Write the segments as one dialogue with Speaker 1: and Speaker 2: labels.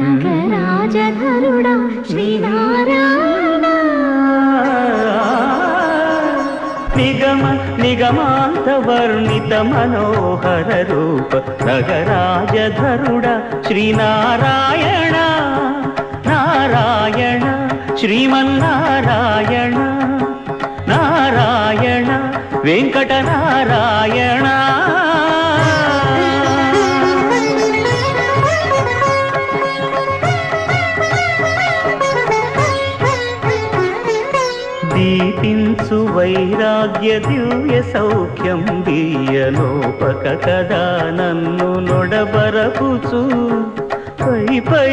Speaker 1: నగరాజధరుడా శ్రీనారాయణ
Speaker 2: నిగమ నిగమాంత వర్ణిత మనోహర రూప నగరాజధరుడ శ్రీనారాయణ నారాయణ శ్రీమన్నారాయణ నారాయణ వెంకటనారాయణ దీపించు వైరాగ్య దివ్య సౌఖ్యం దీయలోపక కదా నన్ను నొడబరపుచు పై పై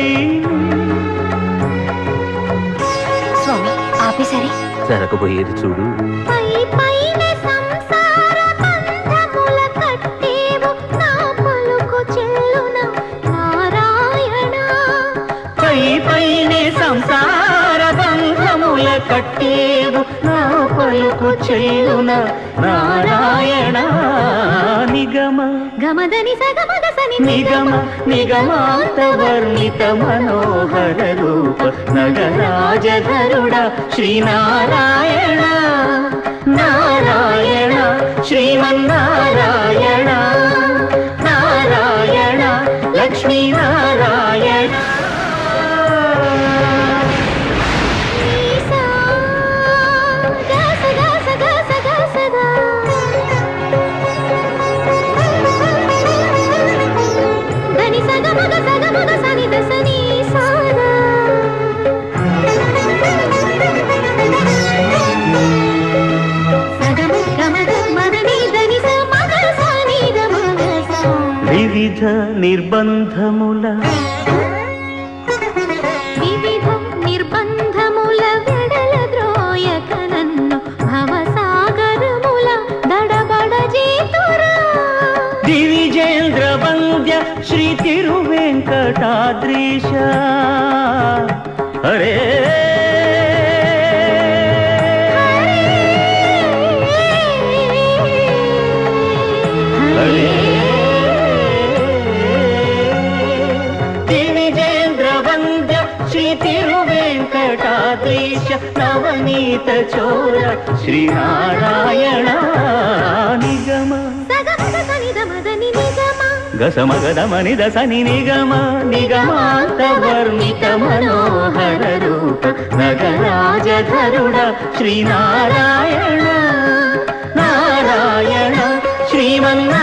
Speaker 1: స్వామి ఆపేసరి
Speaker 2: జరగబోయేది చూడు.
Speaker 1: పై పైన సంసార బంధముల కట్టేవు నా పలుకు చెల్లున నారాయణ
Speaker 2: పై పైనే సంసార బంధముల కట్టేవు నా పలుకు చెల్లున నారాయణ నిగమ
Speaker 1: గమదని సగమద సని
Speaker 2: నిగమ నిగమాంత వర్ణిత మనోహర రూప నగరాజధరుడ శ్రీనారాయణ నారాయణ శ్రీమన్నారాయణ నారాయణ లక్ష్మీనారాయణ వివిధ నిర్బంధముల
Speaker 1: వెడల ద్రోయక నన్ను భవసాగరముల దడబడ జీతురా
Speaker 2: దివిజేంద్ర వంద్య శ్రీ తిరువెంకటాద్రీశ హరే హరే దివిజేంద్ర వంద్య శ్రీ తిరువెంకటాద్రీశ నవనీత చోర శ్రీనారాయణ నిగమ గసమగదమని దసని నిగమ నిగమాంత వర్ణిత మనోహర రూప నగరాజధరుడ శ్రీనారాయణ నారాయణ శ్రీమన్నారాయణ